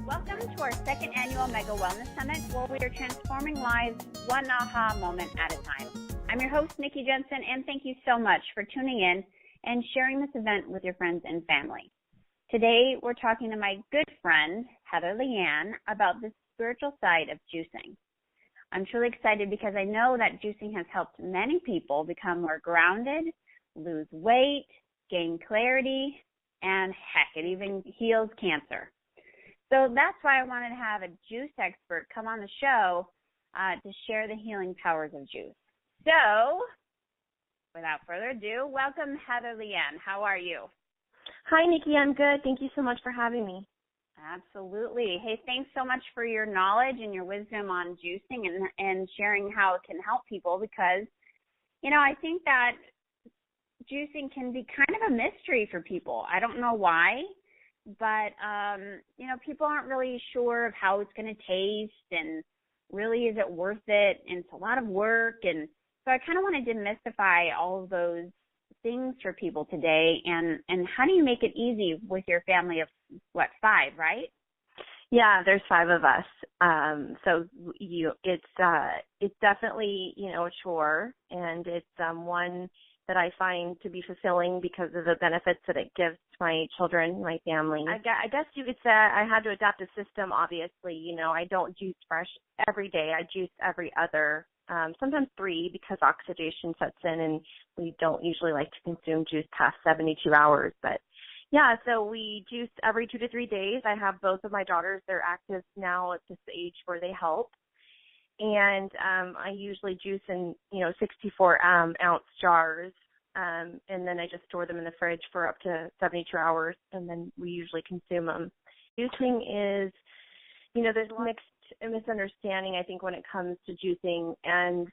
Welcome to our second annual Mega Wellness Summit, where we are transforming lives one aha moment at a time. I'm your host, Nikki Jensen, and thank you so much for tuning in and sharing this event with your friends and family. Today, we're talking to my good friend, Heather LeeAnn, about the spiritual side of juicing. I'm truly excited because I know that juicing has helped many people become more grounded, lose weight, gain clarity, and heck, it even heals cancer. So that's why I wanted to have a juice expert come on the show to share the healing powers of juice. So, without further ado, welcome Heather LeeAnn. How are you? Hi, Nikki. I'm good. Thank you so much for having me. Absolutely. Hey, thanks so much for your knowledge and your wisdom on juicing and sharing how it can help people because, you know, I think that juicing can be kind of a mystery for people. I don't know why. But, you know, people aren't really sure of how it's going to taste and really is it worth it? And it's a lot of work. And so I kind of want to demystify all of those things for people today. And how do you make it easy with your family of, 5, right? Yeah, there's 5 of us. So it's definitely, a chore. And it's one that I find to be fulfilling because of the benefits that it gives my children, my family. I guess you could say I had to adapt a system, obviously. I don't juice fresh every day. I juice every other, sometimes 3 because oxidation sets in and we don't usually like to consume juice past 72 hours. But, yeah, so we juice every 2 to 3 days. I have both of my daughters. They're active now at this age where they help. And I usually juice in, 64-ounce jars, and then I just store them in the fridge for up to 72 hours, and then we usually consume them. Juicing is, there's a mixed misunderstanding, I think, when it comes to juicing. And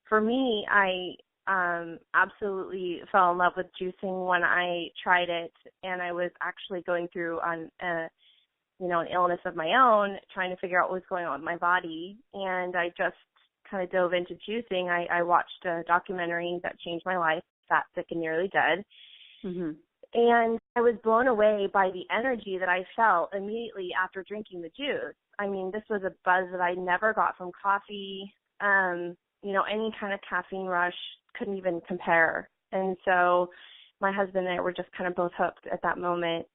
for me, I absolutely fell in love with juicing when I tried it, and I was actually going through an illness of my own, trying to figure out what was going on with my body. And I just kind of dove into juicing. I watched a documentary that changed my life, Fat, Sick, and Nearly Dead. Mm-hmm. And I was blown away by the energy that I felt immediately after drinking the juice. I mean, this was a buzz that I never got from coffee. Any kind of caffeine rush couldn't even compare. And so my husband and I were just kind of both hooked at that moment.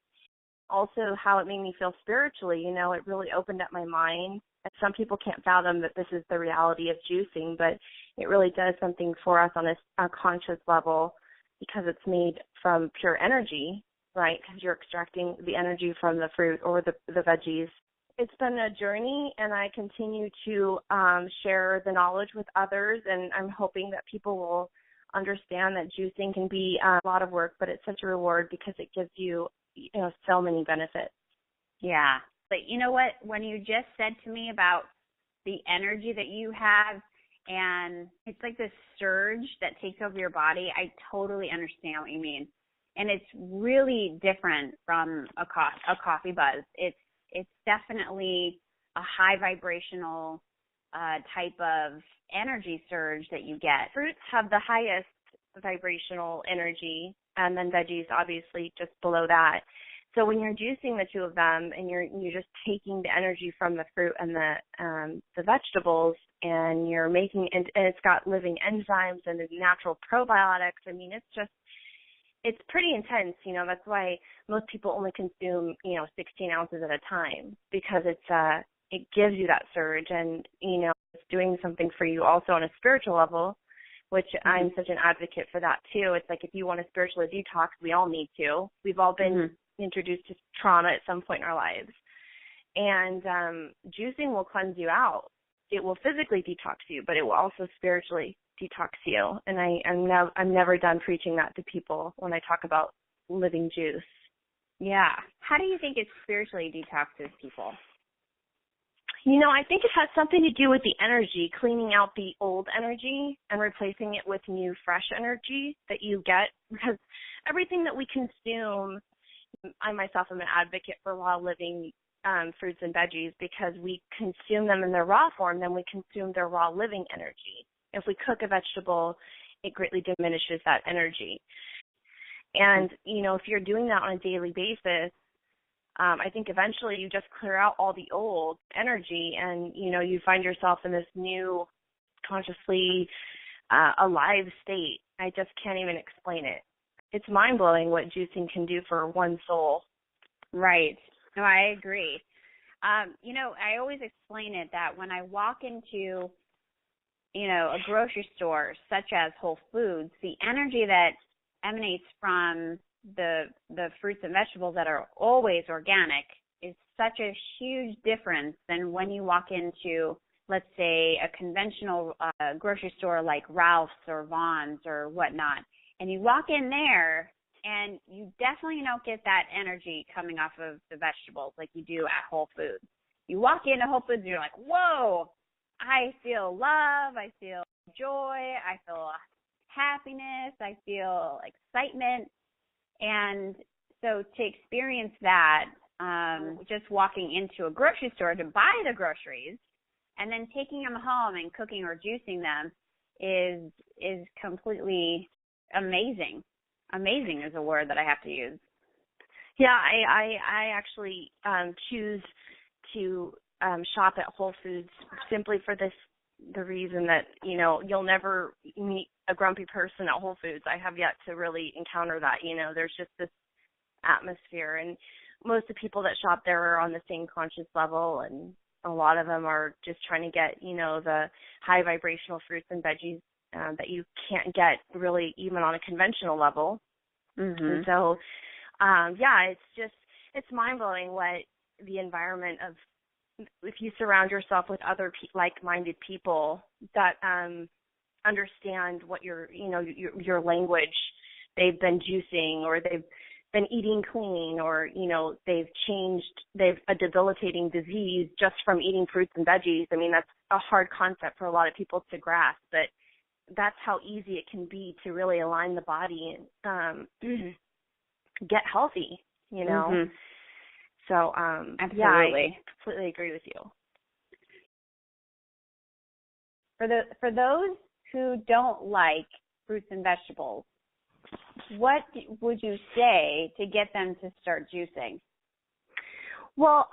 Also, how it made me feel spiritually, it really opened up my mind. Some people can't fathom that this is the reality of juicing, but it really does something for us on a conscious level because it's made from pure energy, right? Because you're extracting the energy from the fruit or the veggies. It's been a journey, and I continue to share the knowledge with others, and I'm hoping that people will understand that juicing can be a lot of work, but it's such a reward because it gives you so many benefits. Yeah. But you know what? When you just said to me about the energy that you have and it's like this surge that takes over your body, I totally understand what you mean. And it's really different from a coffee buzz. It's definitely a high vibrational type of energy surge that you get. Fruits have the highest vibrational energy, and then veggies obviously just below that. So when you're juicing the 2 of them and you're just taking the energy from the fruit and the vegetables and you're making and it's got living enzymes and the natural probiotics. I mean, it's pretty intense, that's why most people only consume, 16 ounces at a time because it gives you that surge and, it's doing something for you also on a spiritual level, which I'm such an advocate for that too. It's like if you want to spiritually detox, we all need to. We've all been introduced to trauma at some point in our lives. And juicing will cleanse you out. It will physically detox you, but it will also spiritually detox you. And I'm never done preaching that to people when I talk about living juice. Yeah. How do you think it spiritually detoxes people? I think it has something to do with the energy, cleaning out the old energy and replacing it with new, fresh energy that you get. Because everything that we consume, I myself am an advocate for raw living fruits and veggies because we consume them in their raw form, then we consume their raw living energy. If we cook a vegetable, it greatly diminishes that energy. And, if you're doing that on a daily basis, I think eventually you just clear out all the old energy and, you find yourself in this new consciously alive state. I just can't even explain it. It's mind-blowing what juicing can do for one's soul. Right. No, I agree. I always explain it that when I walk into, a grocery store such as Whole Foods, the energy that emanates from the fruits and vegetables that are always organic is such a huge difference than when you walk into, let's say, a conventional grocery store like Ralph's or Vaughn's or whatnot. And you walk in there and you definitely don't get that energy coming off of the vegetables like you do at Whole Foods. You walk into Whole Foods and you're like, whoa, I feel love, I feel joy, I feel happiness, I feel excitement. And so to experience that, just walking into a grocery store to buy the groceries and then taking them home and cooking or juicing them is completely amazing. Amazing is a word that I have to use. Yeah, I actually choose to shop at Whole Foods simply for the reason that, you'll never meet a grumpy person at Whole Foods. I have yet to really encounter that. There's just this atmosphere, and most of the people that shop there are on the same conscious level, and a lot of them are just trying to get, the high vibrational fruits and veggies that you can't get really even on a conventional level. Mm-hmm. And so, it's mind-blowing what the environment of, if you surround yourself with other like-minded people that understand what your language, they've been juicing or they've been eating clean or, they've a debilitating disease just from eating fruits and veggies. I mean, that's a hard concept for a lot of people to grasp, but that's how easy it can be to really align the body and get healthy, Mm-hmm. So, absolutely. Yeah, I completely agree with you. For those who don't like fruits and vegetables, what would you say to get them to start juicing? Well,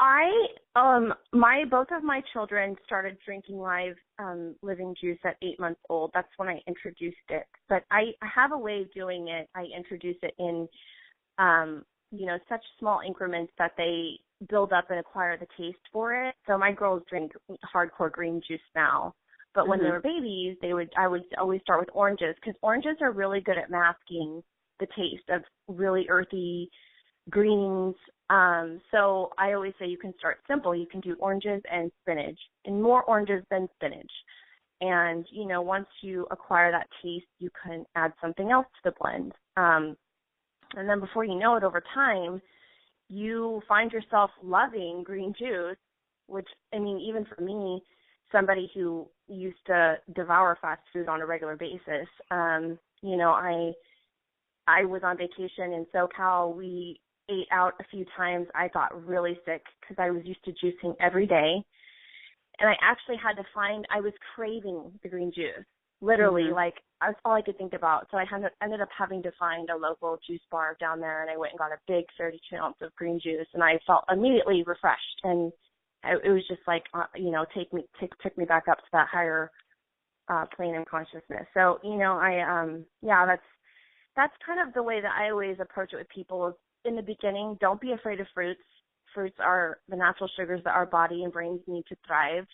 both of my children started drinking live living juice at 8 months old. That's when I introduced it. But I have a way of doing it. I introduce it in, such small increments that they build up and acquire the taste for it. So my girls drink hardcore green juice now. But when they were babies, I would always start with oranges because oranges are really good at masking the taste of really earthy greens. So I always say you can start simple. You can do oranges and spinach, and more oranges than spinach. And, once you acquire that taste, you can add something else to the blend. And then before you know it, over time, you find yourself loving green juice, which, even for me, somebody who used to devour fast food on a regular basis, I was on vacation in SoCal. We ate out a few times. I got really sick because I was used to juicing every day. And I actually had to I was craving the green juice, literally, that's all I could think about. So I ended up having to find a local juice bar down there, and I went and got a big 32 ounce of green juice, and I felt immediately refreshed. And it was just took me back up to that higher plane of consciousness. So, that's kind of the way that I always approach it with people is in the beginning, don't be afraid of fruits. Fruits are the natural sugars that our body and brains need to thrive.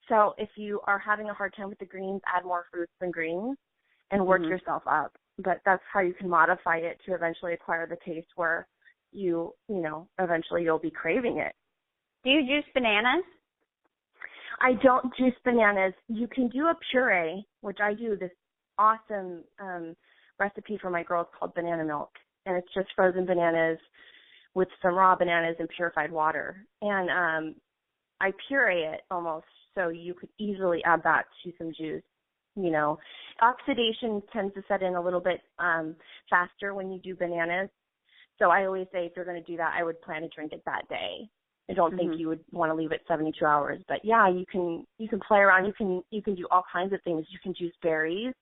So if you are having a hard time with the greens, add more fruits than greens and work yourself up. But that's how you can modify it to eventually acquire the taste where eventually you'll be craving it. Do you juice bananas? I don't juice bananas. You can do a puree, which I do this awesome recipe for my girls called banana milk. And it's just frozen bananas with some raw bananas and purified water. And I puree it almost so you could easily add that to some juice. Oxidation tends to set in a little bit faster when you do bananas. So I always say if you're going to do that, I would plan to drink it that day. I don't think you would want to leave it 72 hours. But yeah, you can play around. You can do all kinds of things. You can juice berries.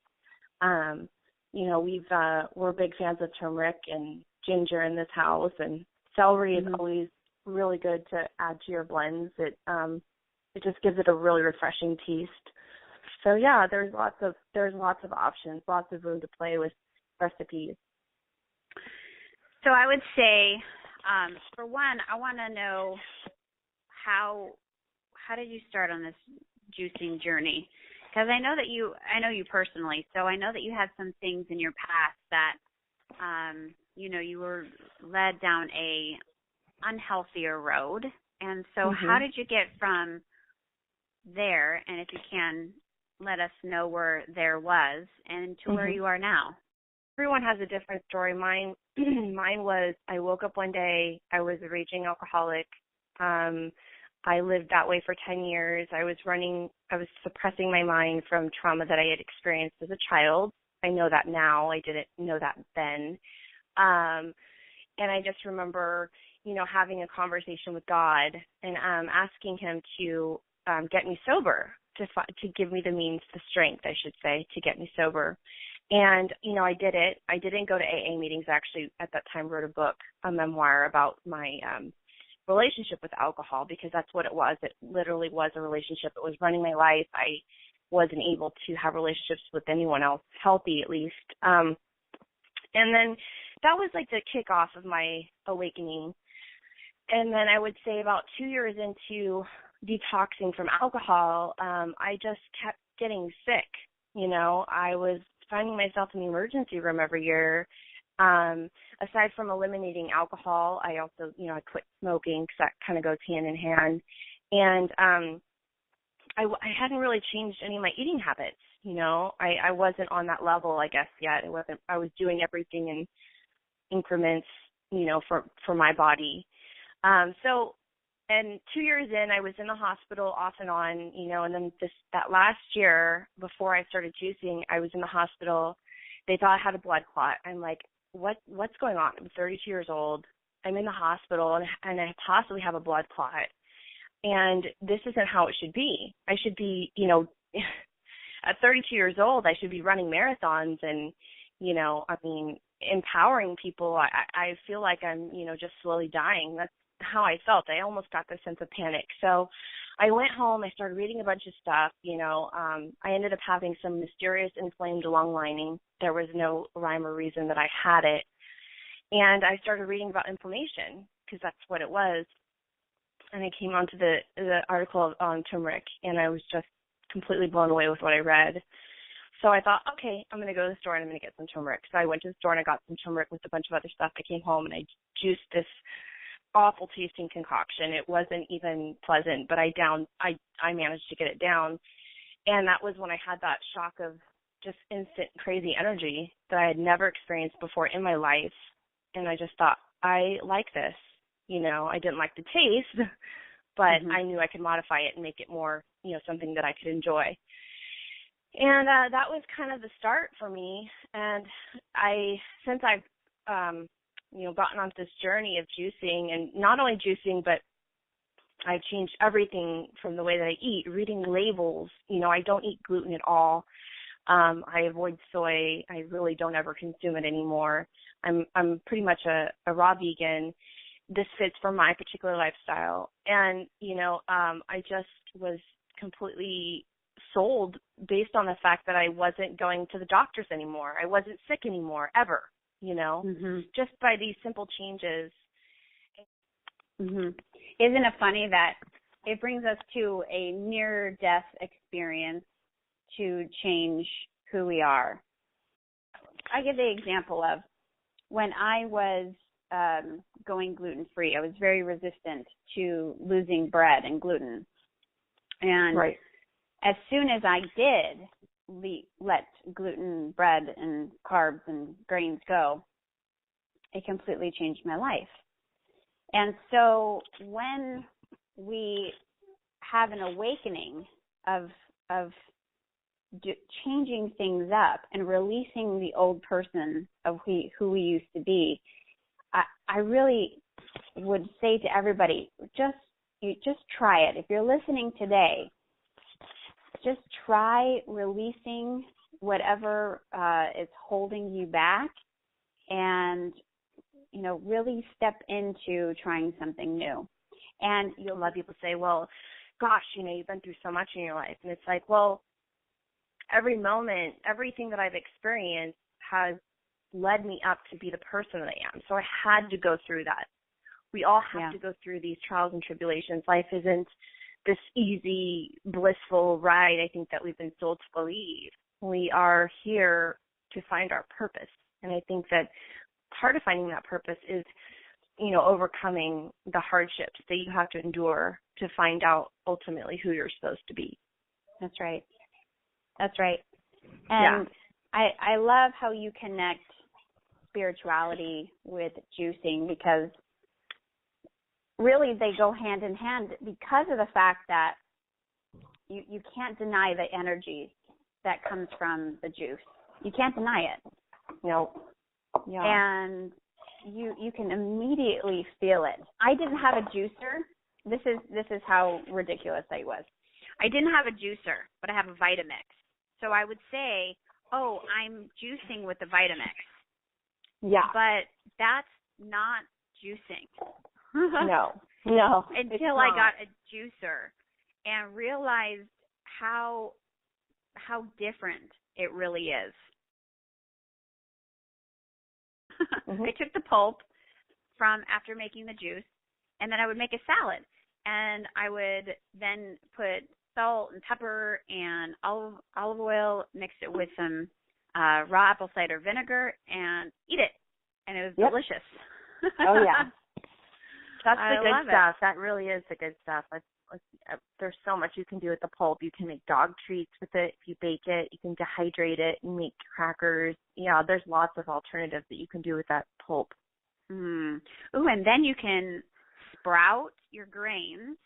We're big fans of turmeric and ginger in this house, and celery is always really good to add to your blends. It just gives it a really refreshing taste. So yeah, there's lots of options, lots of room to play with recipes. So I would say, for one, I want to know how did you start on this juicing journey? Because I know you personally, so I know that you had some things in your past that, you were led down a unhealthier road. And so how did you get from there, and if you can, let us know where there was, and to where you are now? Everyone has a different story. Mine was, I woke up one day, I was a raging alcoholic. I lived that way for 10 years. I was suppressing my mind from trauma that I had experienced as a child. I know that now. I didn't know that then. And I just remember, having a conversation with God and asking him to get me sober, to give me the means, the strength, I should say, to get me sober. And, I did it. I didn't go to AA meetings. I actually, at that time, wrote a book, a memoir about my relationship with alcohol, because that's what it was. It literally was a relationship. It was running my life. I wasn't able to have relationships with anyone else, healthy at least. And then that was like the kickoff of my awakening. And then I would say about 2 years into detoxing from alcohol, I just kept getting sick. I was finding myself in the emergency room every year. Aside from eliminating alcohol, I also, I quit smoking because that kind of goes hand in hand. And I hadn't really changed any of my eating habits. I wasn't on that level, I guess, yet. I was doing everything in increments, for my body. And 2 years in, I was in the hospital off and on, and then that last year before I started juicing, I was in the hospital. They thought I had a blood clot. I'm like, what's going on? I'm 32 years old. I'm in the hospital, and I possibly have a blood clot. And this isn't how it should be. I should be, at 32 years old, I should be running marathons and, empowering people. I feel like I'm, just slowly dying. That's how I felt. I almost got this sense of panic. So I went home. I started reading a bunch of stuff. I ended up having some mysterious inflamed lung lining. There was no rhyme or reason that I had it. And I started reading about inflammation because that's what it was. And I came onto the article on turmeric, and I was just completely blown away with what I read. So I thought, okay, I'm going to go to the store and I'm going to get some turmeric. So I went to the store and I got some turmeric with a bunch of other stuff. I came home and I juiced this awful tasting concoction. It wasn't even pleasant, but I managed to get it down. And that was when I had that shock of just instant crazy energy that I had never experienced before in my life. And I just thought, I like this. I didn't like the taste, but I knew I could modify it and make it more, something that I could enjoy. And that was kind of the start for me. And since I've, gotten on this journey of juicing, and not only juicing, but I've changed everything from the way that I eat, reading labels. I don't eat gluten at all. I avoid soy. I really don't ever consume it anymore. I'm pretty much a raw vegan. This fits for my particular lifestyle. And, I just was completely sold based on the fact that I wasn't going to the doctors anymore. I wasn't sick anymore, ever, just by these simple changes. Isn't it funny that it brings us to a near-death experience to change who we are? I give the example of when I was going gluten-free, I was very resistant to losing bread and gluten. And as soon as I did let gluten, bread, and carbs and grains go, it completely changed my life. And so when we have an awakening of changing things up and releasing the old person of who we used to be, I really would say to everybody, just try it. If you're listening today, just try releasing whatever is holding you back, and really step into trying something new. And you'll let people say, well, gosh, you've been through so much in your life. And it's like, well, every moment, everything that I've experienced has led me up to be the person that I am. So I had to go through that. We all have to go through these trials and tribulations. Life isn't this easy, blissful ride, I think, that we've been sold to believe. We are here to find our purpose. And I think that part of finding that purpose is, overcoming the hardships that you have to endure to find out ultimately who you're supposed to be. That's right. And I love how you connect spirituality with juicing, because really they go hand in hand because of the fact that you can't deny the energy that comes from the juice. You can't deny it. No. Yeah. And you can immediately feel it. I didn't have a juicer. This is how ridiculous I was. I didn't have a juicer, but I have a Vitamix. So I would say, oh, I'm juicing with the Vitamix. Yeah. But that's not juicing. No. Until I got a juicer and realized how different it really is. Mm-hmm. I took the pulp from after making the juice, and then I would make a salad. And I would then put salt and pepper and olive oil, mix it with some raw apple cider vinegar, and eat it. And it was delicious. Oh, yeah. That's the good stuff. It. That really is the good stuff. There's so much you can do with the pulp. You can make dog treats with it. If you bake it, you can dehydrate it and make crackers. Yeah, there's lots of alternatives that you can do with that pulp. Ooh, and then you can sprout your grains,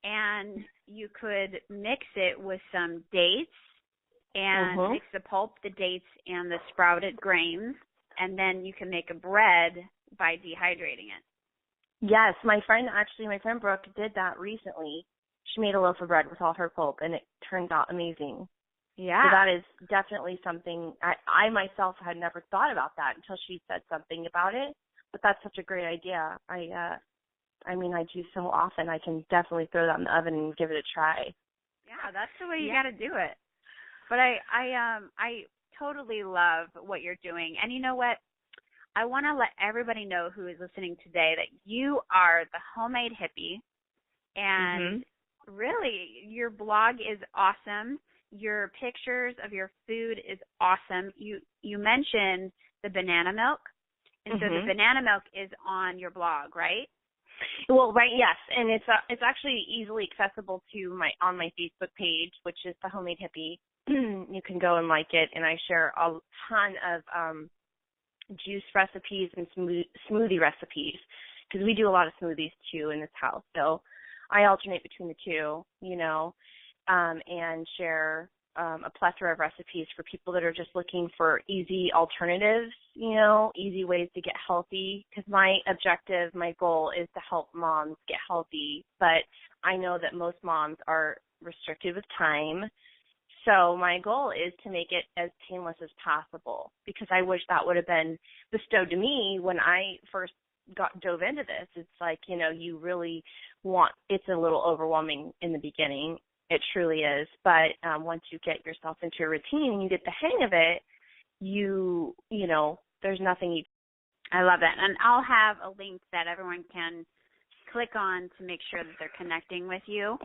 and you could mix it with some dates and mix the pulp, the dates, and the sprouted grains, and then you can make a bread by dehydrating it. Yes, my friend Brooke did that recently. She made a loaf of bread with all her pulp, and it turned out amazing. Yeah. So that is definitely something I myself had never thought about that until she said something about it. But that's such a great idea. I juice so often, I can definitely throw that in the oven and give it a try. Yeah, that's the way you got to do it. But I totally love what you're doing. And you know what? I want to let everybody know who is listening today that you are the homemade hippie, and really your blog is awesome. Your pictures of your food is awesome. You mentioned the banana milk, and so the banana milk is on your blog, right? Well, right, yes, and it's actually easily accessible to on my Facebook page, which is the Homemade Hippie. You can go and like it, and I share a ton of juice recipes and smoothie recipes, because we do a lot of smoothies too in this house. So I alternate between the two, and share a plethora of recipes for people that are just looking for easy alternatives, easy ways to get healthy, because my objective, my goal is to help moms get healthy. But I know that most moms are restricted with time. So my goal is to make it as painless as possible, because I wish that would have been bestowed to me when I first dove into this. It's like, you really it's a little overwhelming in the beginning. It truly is. But once you get yourself into a routine and you get the hang of it, there's nothing I love it. And I'll have a link that everyone can click on to make sure that they're connecting with you.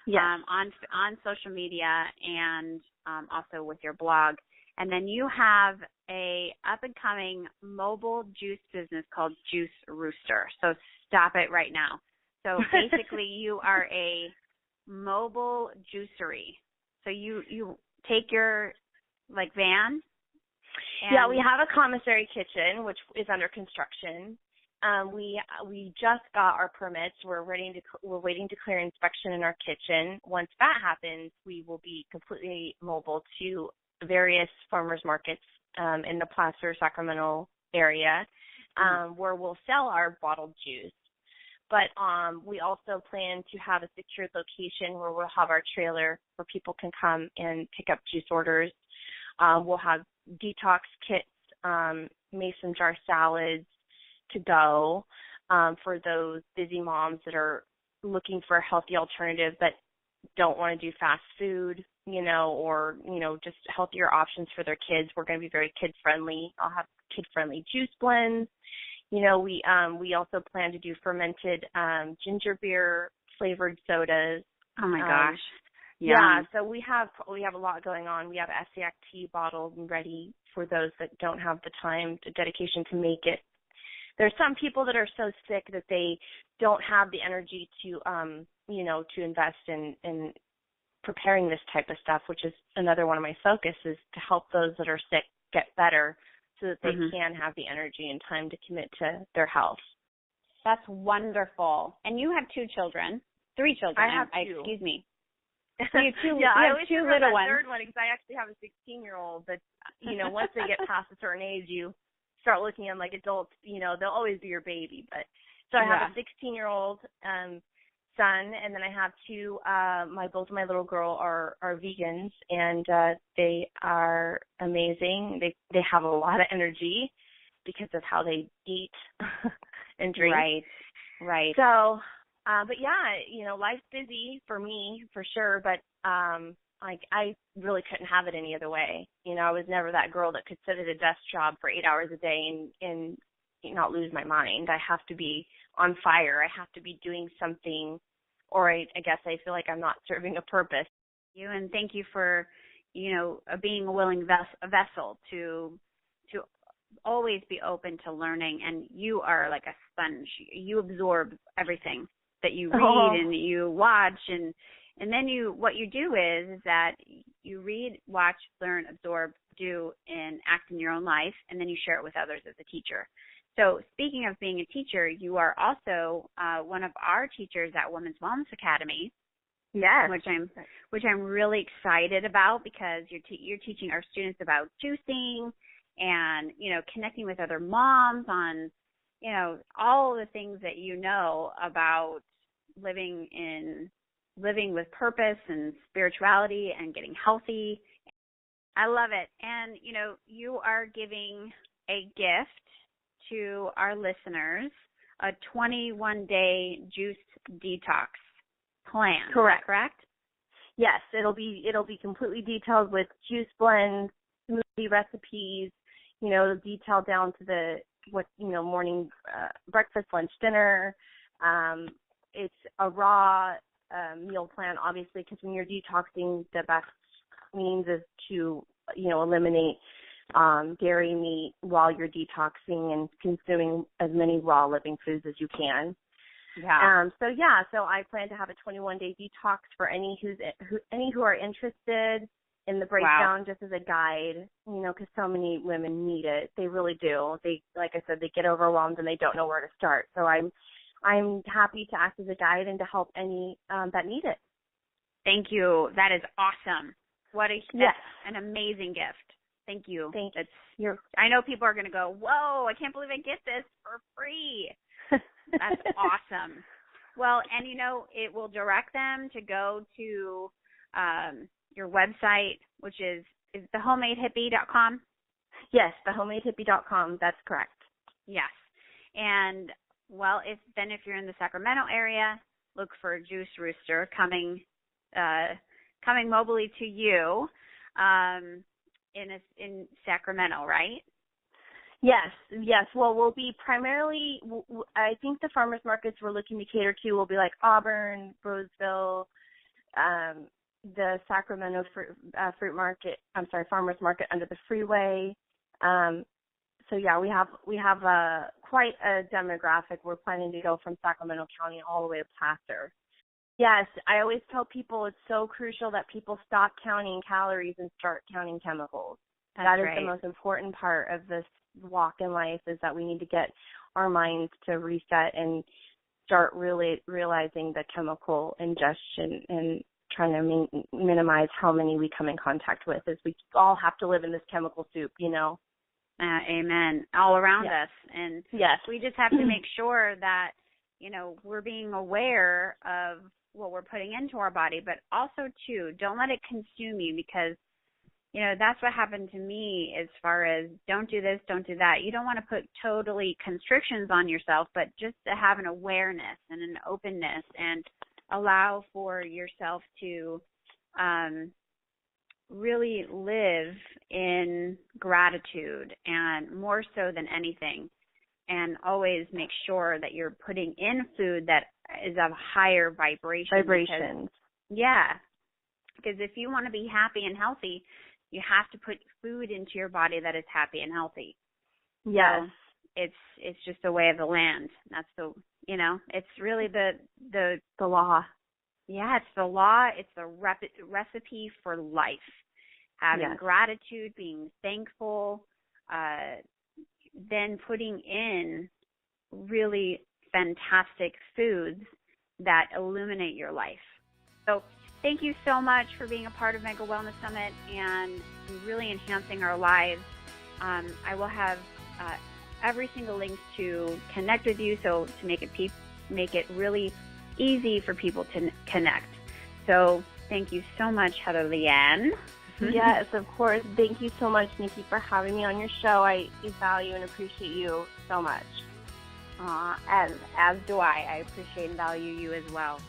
Yes. On social media, and also with your blog. And then you have a up-and-coming mobile juice business called Juice Rooster. So stop it right now. So basically you are a mobile juicery. So you take your van. Yeah, we have a commissary kitchen, which is under construction. We just got our permits. We're waiting to clear inspection in our kitchen. Once that happens, we will be completely mobile to various farmers markets in the Placer, Sacramento area, where we'll sell our bottled juice. But we also plan to have a secured location where we'll have our trailer where people can come and pick up juice orders. We'll have detox kits, mason jar salads to go for those busy moms that are looking for a healthy alternative but don't want to do fast food, or, just healthier options for their kids, we're going to be very kid-friendly. I'll have kid-friendly juice blends. We also plan to do fermented ginger beer flavored sodas. Oh my gosh. Yeah, so we have a lot going on. We have Essiac tea bottled and ready for those that don't have the time, the dedication to make it. There's some people that are so sick that they don't have the energy to to invest in preparing this type of stuff, which is another one of my focuses, to help those that are sick get better so that they can have the energy and time to commit to their health. That's wonderful. And you have 3 children. I have 2. Excuse me. You have 2, I have always 2 remember little that ones. third one because I actually have a 16-year-old that, once they get past a certain age, you start looking at them like adults, they'll always be your baby. But so I have a 16-year-old son, and then I have 2, both of my little girl are vegans, and they are amazing. They have a lot of energy because of how they eat and drink. Right. So, but yeah, life's busy for me, for sure, but I really couldn't have it any other way. I was never that girl that could sit at a desk job for 8 hours a day and not lose my mind. I have to be on fire. I have to be doing something, or I guess I feel like I'm not serving a purpose. And thank you for, being a willing vessel to always be open to learning. And you are like a sponge. You absorb everything that you read and you watch, and then what you do is that you read, watch, learn, absorb, do, and act in your own life, and then you share it with others as a teacher. So speaking of being a teacher, you are also one of our teachers at Women's Wellness Academy. Yes, which I'm really excited about, because you're teaching our students about juicing and connecting with other moms on all the things that about living with purpose and spirituality and getting healthy. I love it. And you are giving a gift to our listeners, a 21-day juice detox plan. Correct? Yes, it'll be completely detailed with juice blends, smoothie recipes, detailed down to the morning, breakfast, lunch, dinner. It's a raw meal plan, obviously, because when you're detoxing, the best means is to eliminate dairy, meat while you're detoxing and consuming as many raw living foods as you can. Yeah. So I plan to have a 21-day detox for any who are interested in the breakdown, just as a guide, because so many women need it. They really do. They, like I said, they get overwhelmed and they don't know where to start. So I'm happy to act as a guide and to help any that need it. Thank you. That is awesome. An amazing gift. Thank you. I know people are going to go, whoa, I can't believe I get this for free. That's awesome. Well, and it will direct them to go to your website, which is thehomemadehippie.com? Yes, thehomemadehippie.com. That's correct. Yes. And if you're in the Sacramento area, look for Juice Rooster coming mobily to you in Sacramento, right? Yes. Well, we'll be primarily, I think the farmers markets we're looking to cater to will be like Auburn, Roseville, the Sacramento farmers market under the freeway. So yeah, we have quite a demographic. We're planning to go from Sacramento County all the way to Placer. Yes, I always tell people it's so crucial that people stop counting calories and start counting chemicals. That is the most important part of this walk in life, is that we need to get our minds to reset and start really realizing the chemical ingestion and trying to minimize how many we come in contact with, as we all have to live in this chemical soup, Amen. All around us. And yes, we just have to make sure that, we're being aware of what we're putting into our body, but also, too, don't let it consume you, because, that's what happened to me as far as don't do this, don't do that. You don't want to put totally constrictions on yourself, but just to have an awareness and an openness and allow for yourself to really live in gratitude, and more so than anything, and always make sure that you're putting in food that is of higher vibration. Vibrations. Because if you want to be happy and healthy, you have to put food into your body that is happy and healthy. Yes. So it's just the way of the land. That's it's really the law. Yeah, it's the law. It's the recipe for life. Having gratitude, being thankful, then putting in really fantastic foods that illuminate your life. So thank you so much for being a part of Mega Wellness Summit and really enhancing our lives. I will have every single link to connect with you, so to make it really easy for people to connect. So thank you so much, Heather LeeAnn. Yes, of course. Thank you so much, Nikki, for having me on your show. I value and appreciate you so much. As do I. I appreciate and value you as well.